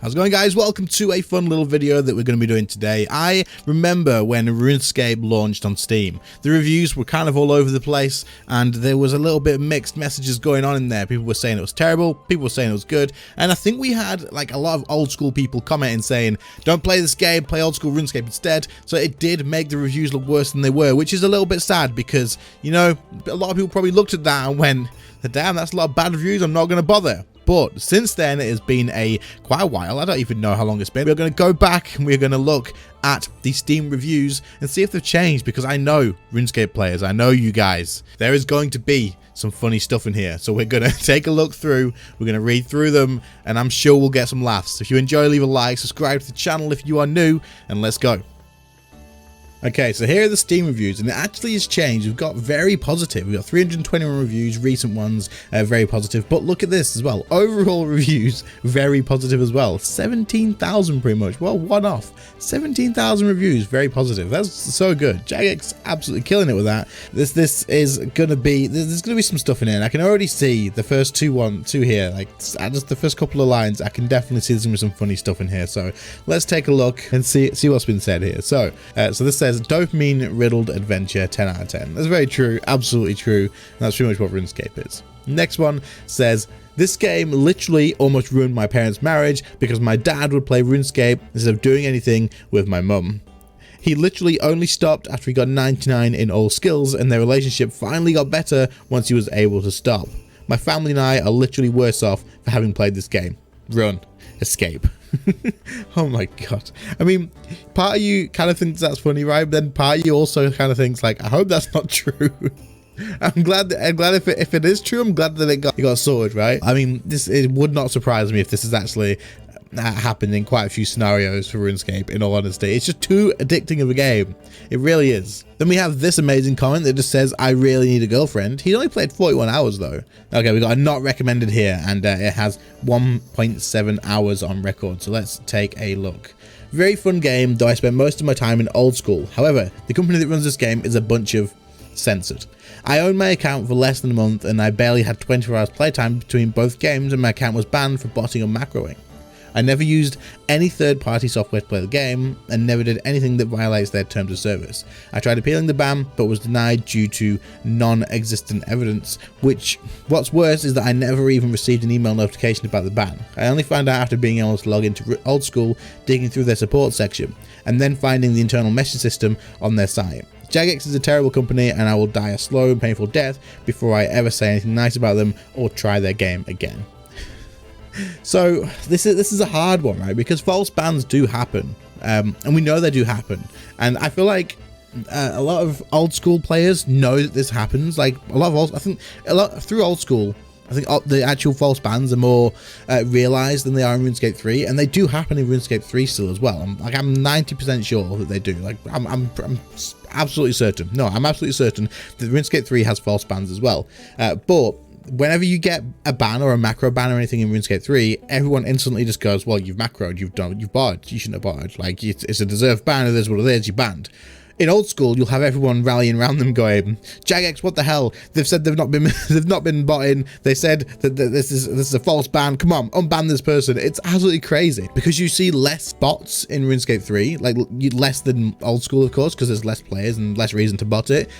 How's it going, guys? Welcome to a fun little video that we're going to be doing today. I remember when RuneScape launched on Steam. The reviews were kind of all over the place and there was a little bit of mixed messages going on in there. People were saying it was terrible, people were saying it was good, and I think we had like a lot of old school people commenting saying, don't play this game, play old school RuneScape instead. So it did make the reviews look worse than they were, which is a little bit sad because, you know, a lot of people probably looked at that and went, damn, that's a lot of bad reviews, I'm not going to bother. But since then, it has been quite a while. I don't even know how long it's been. We're going to go back and we're going to look at the Steam reviews and see if they've changed, because I know RuneScape players, I know you guys, there is going to be some funny stuff in here. So we're going to take a look through, we're going to read through them, and I'm sure we'll get some laughs. If you enjoy, leave a like, subscribe to the channel if you are new, and let's go. Okay, so here are the Steam reviews, and it actually has changed. We've got very positive. We've got 321 reviews, recent ones, very positive. But look at this as well. Overall reviews, very positive as well. 17,000 pretty much. Well, one off. 17,000 reviews, very positive. That's so good. Jagex absolutely killing it with that. This is gonna be, there's gonna be some stuff in here, and I can already see the first two here. Like just the first couple of lines, I can definitely see there's gonna be some funny stuff in here. So let's take a look and see what's been said here. So this says dopamine riddled adventure, 10 out of 10. That's very true, absolutely true. And that's pretty much what RuneScape is. Next one says, this game literally almost ruined my parents' marriage because my dad would play RuneScape instead of doing anything with my mum. He literally only stopped after he got 99 in all skills, and their relationship finally got better once he was able to stop. My family and I are literally worse off for having played this game. Run. Escape. Oh my god. I mean, part of you kind of thinks that's funny, right? But then part of you also kind of thinks like, I hope that's not true. I'm glad if it is true, I'm glad that it got sorted, right? I mean, it would not surprise me if this is actually happened in quite a few scenarios for RuneScape, in all honesty. It's just too addicting of a game. It really is. Then we have this amazing comment that just says, I really need a girlfriend. He only played 41 hours though. Okay, we got a not recommended here, and it has 1.7 hours on record. So let's take a look. Very fun game, though I spent most of my time in old school. However, the company that runs this game is a bunch of censored. I owned my account for less than a month, and I barely had 24 hours playtime between both games, and my account was banned for botting or macroing. I never used any third-party software to play the game, and never did anything that violates their terms of service. I tried appealing the ban, but was denied due to non-existent evidence, what's worse is that I never even received an email notification about the ban. I only found out after being able to log into Old School, digging through their support section, and then finding the internal message system on their site. Jagex is a terrible company, and I will die a slow and painful death before I ever say anything nice about them or try their game again. So this is a hard one, right? Because false bans do happen, and we know they do happen. And I feel like a lot of old school players know that this happens. Like through old school, I think the actual false bans are more realized than they are in RuneScape 3, and they do happen in RuneScape 3 still as well. I'm 90% sure that they do. Like I'm absolutely certain. No, I'm absolutely certain that RuneScape 3 has false bans as well. But whenever you get a ban or a macro ban or anything in RuneScape 3, everyone instantly just goes, well, you've macroed, you've botted, you shouldn't have botted. Like, it's a deserved ban, it is what it is, you banned. In old school, you'll have everyone rallying around them going, Jagex, what the hell? They've said they've not been botting. They said that this is a false ban. Come on, unban this person. It's absolutely crazy because you see less bots in RuneScape 3, like less than old school, of course, because there's less players and less reason to bot it.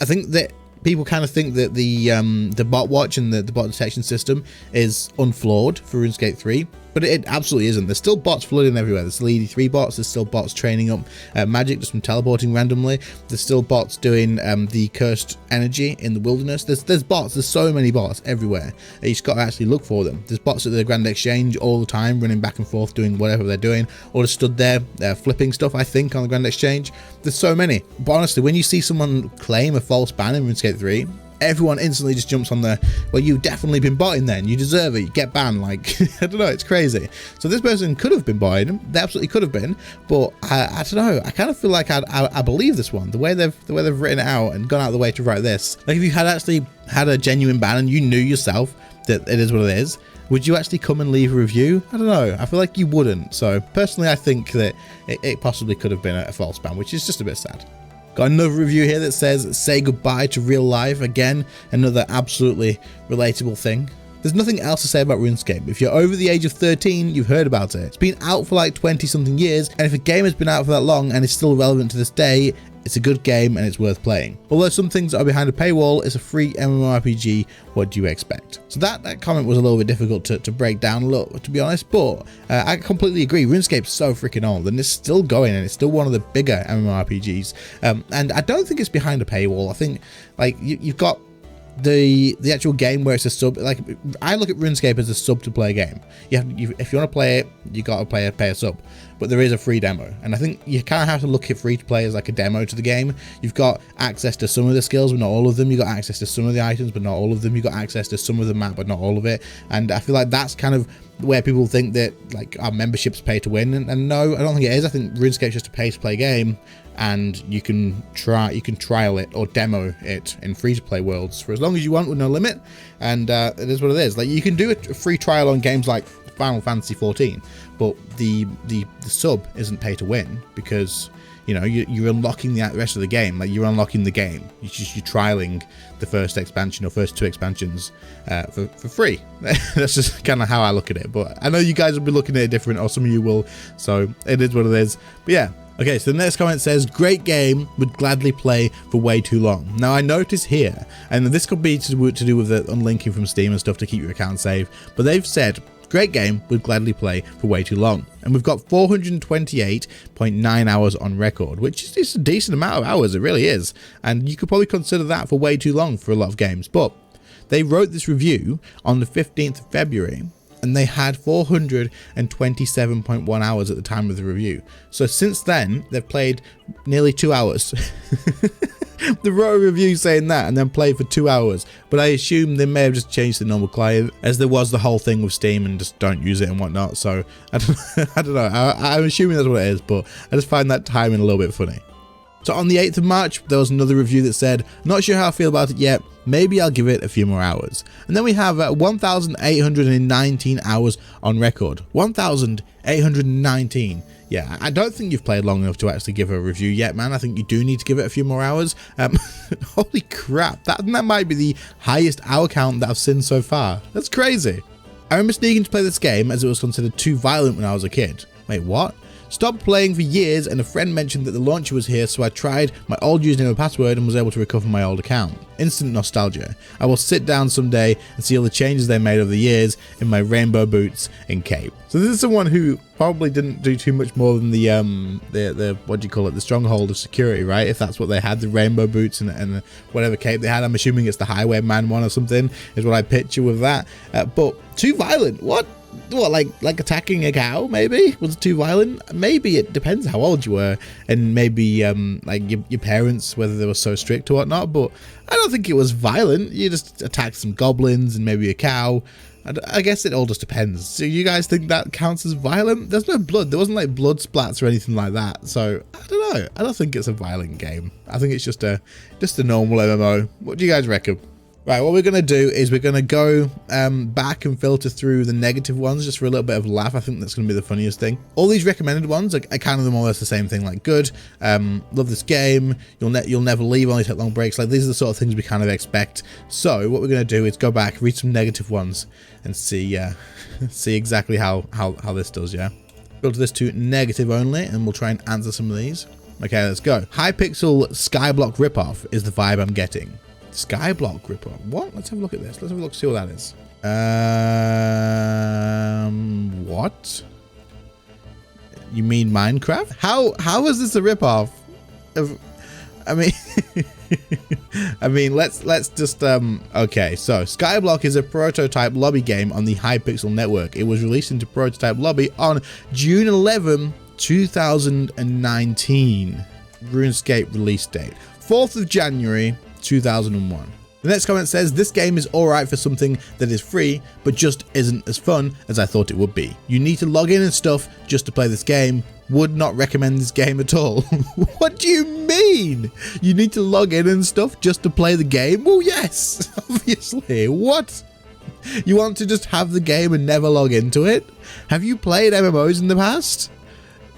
I think that people kind of think that the bot watch and the bot detection system is unflawed for RuneScape 3, but it absolutely isn't. There's still bots flooding everywhere. There's still ED3 bots, there's still bots training up magic just from teleporting randomly. There's still bots doing the cursed energy in the wilderness. There's bots, there's so many bots everywhere. You just got to actually look for them. There's bots at the Grand Exchange all the time, running back and forth, doing whatever they're doing, or just stood there flipping stuff, I think, on the Grand Exchange. There's so many. But honestly, when you see someone claim a false ban in RuneScape 3, everyone instantly just jumps on the, well, you've definitely been botting then, you deserve it, you get banned. Like, I don't know, it's crazy. So this person could have been botting, they absolutely could have been, but I don't know, I kind of feel like I believe this one, the way they've written it out and gone out of the way to write this. Like, if you had actually had a genuine ban and you knew yourself that it is what it is, would you actually come and leave a review? I don't know, I feel like you wouldn't. So personally, I think that it possibly could have been a false ban, which is just a bit sad. Got another review here that says, say goodbye to real life. Again, another absolutely relatable thing. There's nothing else to say about RuneScape. If you're over the age of 13, you've heard about it. It's been out for like 20 something years, and if a game has been out for that long and is still relevant to this day, it's a good game and it's worth playing. Although some things are behind a paywall, it's a free MMORPG, what do you expect? So that comment was a little bit difficult to break down a little, to be honest, but I completely agree. RuneScape's so freaking old and it's still going and it's still one of the bigger MMORPGs. And I don't think it's behind a paywall. I think like you've got the actual game where it's a sub. Like I look at RuneScape as a sub to play a game. If you want to play it, you got to pay a sub, but there is a free demo, and I think you kind of have to look at free to play as like a demo to the game. You've got access to some of the skills but not all of them. You got access to some of the items but not all of them. You got access to some of the map but not all of it, and I feel like that's kind of where people think that like our memberships pay to win, and no, I don't think it is. I think RuneScape's just a pay to play game, and you can trial it or demo it in free to play worlds for as long as you want with no limit, and it is what it is. Like you can do a free trial on games like Final Fantasy 14, but the sub isn't pay to win, because you know you're unlocking the rest of the game. Like you're unlocking the game, you're trialing the first expansion or first 2 expansions for free. That's just kind of how I look at it, but I know you guys will be looking at it different, or some of you will, so it is what it is. But yeah. Okay, so the next comment says, great game, would gladly play for way too long. Now I notice here, and this could be to do with the unlinking from Steam and stuff to keep your account safe, but they've said, great game, would gladly play for way too long. And we've got 428.9 hours on record, which is a decent amount of hours, it really is. And you could probably consider that for way too long for a lot of games. But they wrote this review on the 15th of February, and they had 427.1 hours at the time of the review. So since then, they've played nearly 2 hours. They wrote a review saying that and then played for 2 hours. But I assume they may have just changed the normal client, as there was the whole thing with Steam and just don't use it and whatnot. So I don't know. I'm assuming that's what it is, but I just find that timing a little bit funny. So on the 8th of March, there was another review that said, not sure how I feel about it yet, maybe I'll give it a few more hours. And then we have 1,819 hours on record. 1,819. Yeah, I don't think you've played long enough to actually give a review yet, man. I think you do need to give it a few more hours. Holy crap, that might be the highest hour count that I've seen so far. That's crazy. I remember sneaking to play this game as it was considered too violent when I was a kid. Wait, what? Stopped playing for years, and a friend mentioned that the launcher was here, so I tried my old username and password and was able to recover my old account. Instant nostalgia. I will sit down someday and see all the changes they made over the years in my rainbow boots and cape. So this is someone who probably didn't do too much more than the what do you call it, the stronghold of security, right? If that's what they had, the rainbow boots and the whatever cape they had. I'm assuming it's the highwayman one or something is what I picture with that. But too violent. What, like attacking a cow? Maybe was it too violent? Maybe. It depends how old you were, and maybe like your parents, whether they were so strict or whatnot. But I don't think it was violent. You just attacked some goblins and maybe a cow. I guess it all just depends. So you guys think that counts as violent? There's no blood. There wasn't like blood splats or anything like that. So I don't know. I don't think it's a violent game. I think it's just a normal MMO. What do you guys reckon? Right, what we're going to do is we're going to go back and filter through the negative ones just for a little bit of a laugh. I think that's going to be the funniest thing. All these recommended ones, I count them all as the same thing, like good, love this game, you'll never leave, only take long breaks. Like these are the sort of things we kind of expect. So what we're going to do is go back, read some negative ones and see see exactly how this does, yeah? Filter this to negative only and we'll try and answer some of these. Okay, let's go. Hypixel Skyblock ripoff is the vibe I'm getting. Skyblock ripoff. What? Let's have a look at this. Let's have a look, see what that is. What? You mean Minecraft? How is this a ripoff? I mean, let's just okay. So Skyblock is a prototype lobby game on the Hypixel network. It was released into prototype lobby on June 11, 2019. RuneScape release date 4th of January 2001. The next comment says, this game is alright for something that is free, but just isn't as fun as I thought it would be. You need to log in and stuff just to play this game. Would not recommend this game at all. What do you mean? You need to log in and stuff just to play the game? Well, yes, obviously. What? You want to just have the game and never log into it? Have you played MMOs in the past?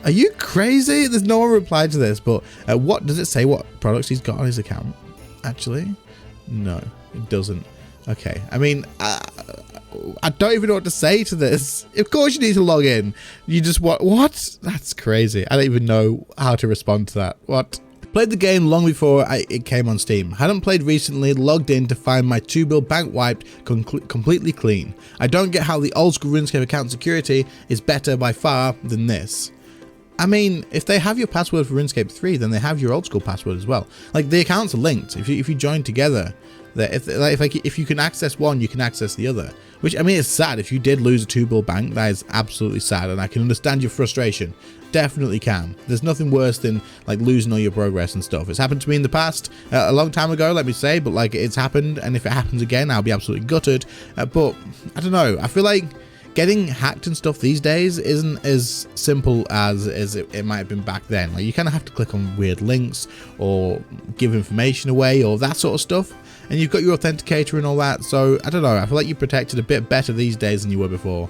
Are you crazy? There's no one replied to this, but what does it say what products he's got on his account? Actually, no, it doesn't. Okay, I mean, I don't even know what to say to this. Of course you need to log in. You just what? That's crazy. I don't even know how to respond to that. What? Played the game long before it came on Steam. Hadn't played recently, logged in to find my 2-bill bank wiped completely clean. I don't get how the old school RuneScape account security is better by far than this. I mean, if they have your password for RuneScape 3, then they have your old school password as well. Like, the accounts are linked. If you join together, if you can access one, you can access the other. Which, I mean, it's sad. If you did lose a 2-bill bank, that is absolutely sad, and I can understand your frustration. Definitely can. There's nothing worse than like losing all your progress and stuff. It's happened to me in the past, a long time ago, let me say, but like it's happened, and if it happens again, I'll be absolutely gutted. But I don't know. I feel like getting hacked and stuff these days isn't as simple as it might have been back then. Like, you kind of have to click on weird links or give information away or that sort of stuff. And you've got your authenticator and all that, so I don't know, I feel like you're protected a bit better these days than you were before.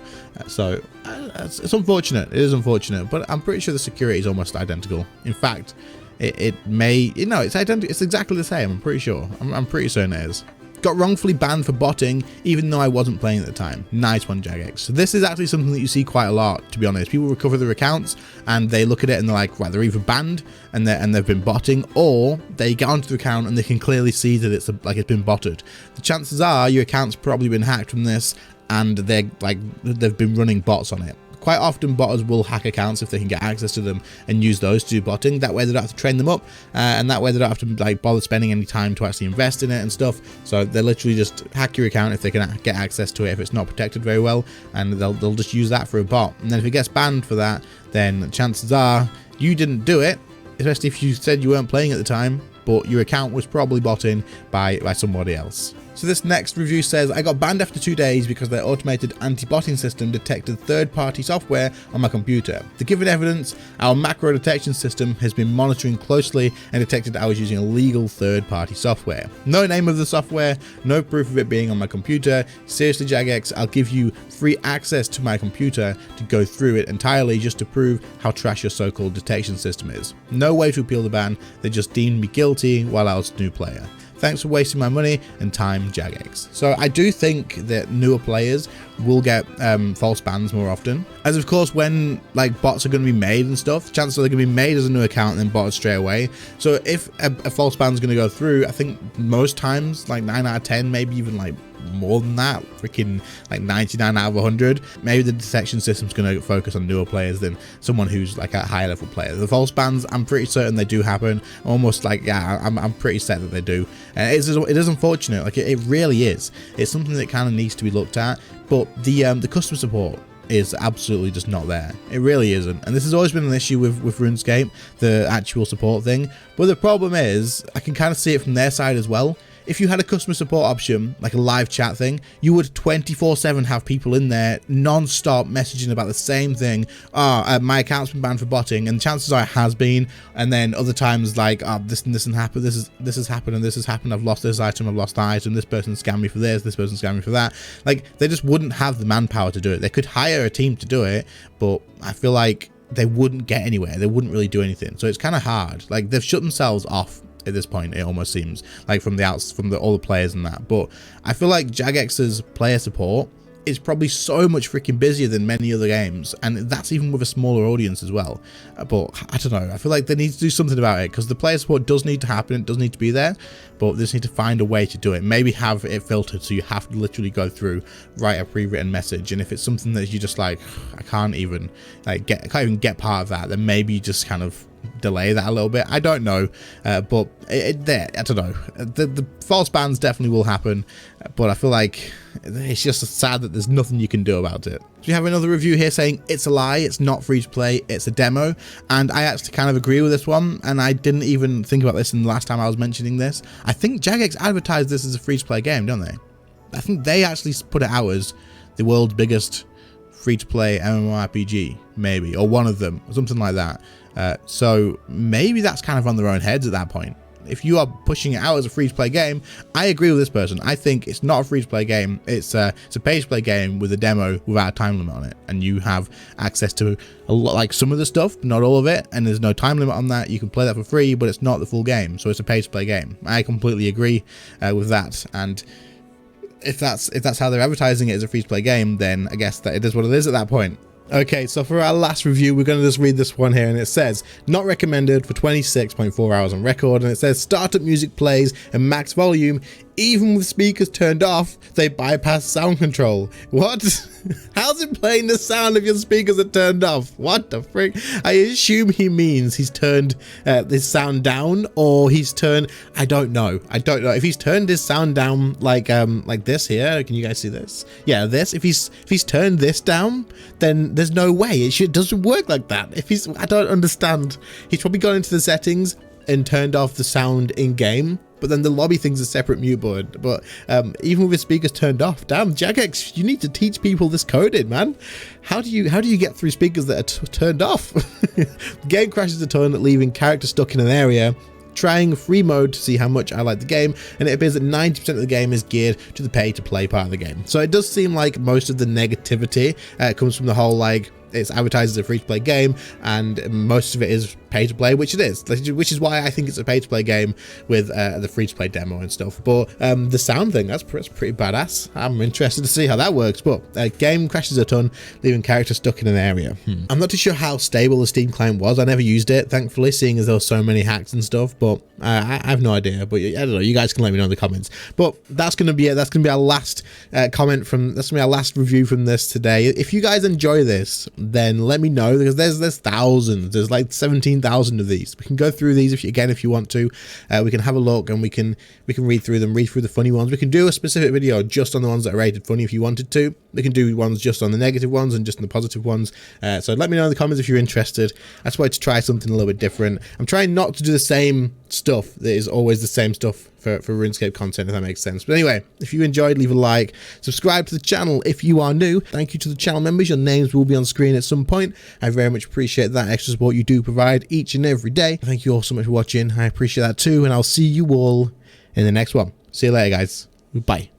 So it's unfortunate, it is unfortunate, but I'm pretty sure the security is almost identical. In fact, it may, you know, it's identical, it's exactly the same, I'm pretty sure. I'm pretty certain it is. Got wrongfully banned for botting, even though I wasn't playing at the time. Nice one, Jagex. So this is actually something that you see quite a lot, to be honest. People recover their accounts and they look at it and they're like, right, they're either banned and they've been botting, or they get onto the account and they can clearly see that it's it's been botted. The chances are your account's probably been hacked from this, and they've been running bots on it. Quite often botters will hack accounts if they can get access to them and use those to do botting. That way they don't have to train them up, and that way they don't have to like bother spending any time to actually invest in it and stuff. So they literally just hack your account if they can get access to it, if it's not protected very well, and they'll just use that for a bot. And then if it gets banned for that, then chances are you didn't do it, especially if you said you weren't playing at the time, but your account was probably botting by somebody else. So this next review says, I got banned after 2 days because their automated anti-botting system detected third-party software on my computer. The given evidence, our macro detection system has been monitoring closely and detected I was using illegal third-party software. No name of the software, no proof of it being on my computer. Seriously, Jagex, I'll give you free access to my computer to go through it entirely just to prove how trash your so-called detection system is. No way to appeal the ban, they just deemed me guilty while I was a new player. Thanks for wasting my money and time, Jagex. So I do think that newer players will get false bans more often, as of course when like bots are going to be made and stuff, chances are they're going to be made as a new account and then botted straight away. So if a false ban is going to go through, I think most times like 9 out of 10, maybe even like more than that, freaking like 99 out of 100, maybe the detection system's going to focus on newer players than someone who's like a higher level player. The false bans, I'm pretty certain they do happen. Almost like, yeah, I'm pretty set that they do. And it is unfortunate, like it really is. It's something that kind of needs to be looked at, but the customer support is absolutely just not there. It really isn't. And this has always been an issue with RuneScape, the actual support thing. But the problem is, I can kind of see it from their side as well. If you had a customer support option, like a live chat thing, you would 24/7 have people in there non-stop messaging about the same thing. My account's been banned for botting, and chances are it has been. And then other times like, this and this happened, this has happened and this has happened, I've lost this item, I've lost that item, this person scammed me for this person scammed me for that. Like, they just wouldn't have the manpower to do it. They could hire a team to do it, but I feel like they wouldn't get anywhere. They wouldn't really do anything. So it's kind of hard. Like, they've shut themselves off at this point, it almost seems like, from all the players and that. But I feel like Jagex's player support is probably so much freaking busier than many other games, and that's even with a smaller audience as well. But I don't know, I feel like they need to do something about it, because the player support does need to happen, it does need to be there, but they just need to find a way to do it. Maybe have it filtered so you have to literally go through, write a pre-written message, and if it's something that you just like, I can't even get part of that, then maybe you just kind of delay that a little bit. I don't know, but I don't know. The false bans definitely will happen, but I feel like it's just sad that there's nothing you can do about it. So we have another review here saying it's a lie, it's not free to play, it's a demo, and I actually kind of agree with this one, and I didn't even think about this in the last time I was mentioning this. I think Jagex advertised this as a free to play game, don't they? I think they actually put it out as the world's biggest free to play MMORPG, maybe, or one of them, or something like that. So maybe that's kind of on their own heads at that point. If you are pushing it out as a free-to-play game, I agree with this person. I think it's not a free-to-play game. It's a pay-to-play game with a demo without a time limit on it, and you have access to a lot, like some of the stuff, not all of it, and there's no time limit on that. You can play that for free, but it's not the full game, so it's a pay-to-play game. I completely agree with that, and if that's how they're advertising it as a free-to-play game, then I guess that it is what it is at that point. Okay, so for our last review, we're going to just read this one here, and it says, not recommended for 26.4 hours on record, and it says startup music plays at max volume, even with speakers turned off, they bypass sound control. What? How's it playing the sound if your speakers are turned off? What the frick? I assume he means he's turned his sound down, or he's turned, I don't know. If he's turned his sound down like this here, can you guys see this? Yeah, this. If he's turned this down, then there's no way it doesn't work like that. I don't understand. He's probably gone into the settings and turned off the sound in game, but then the lobby thing's a separate mute button. But even with his speakers turned off, damn, Jagex, you need to teach people this coding, man. How do you get through speakers that are turned off? The game crashes a ton, leaving characters stuck in an area. Trying free mode to see how much I like the game, and it appears that 90% of the game is geared to the pay to play part of the game. So it does seem like most of the negativity comes from the whole, like, it's advertised as a free-to-play game, and most of it is pay-to-play, which it is, which is why I think it's a pay-to-play game with the free-to-play demo and stuff. But the sound thing, that's pretty badass. I'm interested to see how that works, but game crashes a ton, leaving characters stuck in an area. I'm not too sure how stable the Steam client was. I never used it, thankfully, seeing as there were so many hacks and stuff, but I have no idea. But I don't know, you guys can let me know in the comments. But that's going to be it. That's going to be our last that's going to be our last review from this today. If you guys enjoy this, then let me know, because there's thousands. There's like 17,000 of these. We can go through these if you want to. We can have a look, and we can read through them, read through the funny ones. We can do a specific video just on the ones that are rated funny if you wanted to. We can do ones just on the negative ones and just on the positive ones. So let me know in the comments if you're interested. I just wanted to try something a little bit different. I'm trying not to do the same stuff that is always the same stuff for RuneScape content, if that makes sense. But anyway, if you enjoyed, leave a like, subscribe to the channel if you are new. Thank you to the channel members. Your names will be on screen at some point. I very much appreciate that extra support you do provide each and every day. Thank you all so much for watching. I appreciate that too, and I'll see you all in the next one. See you later, guys. Bye.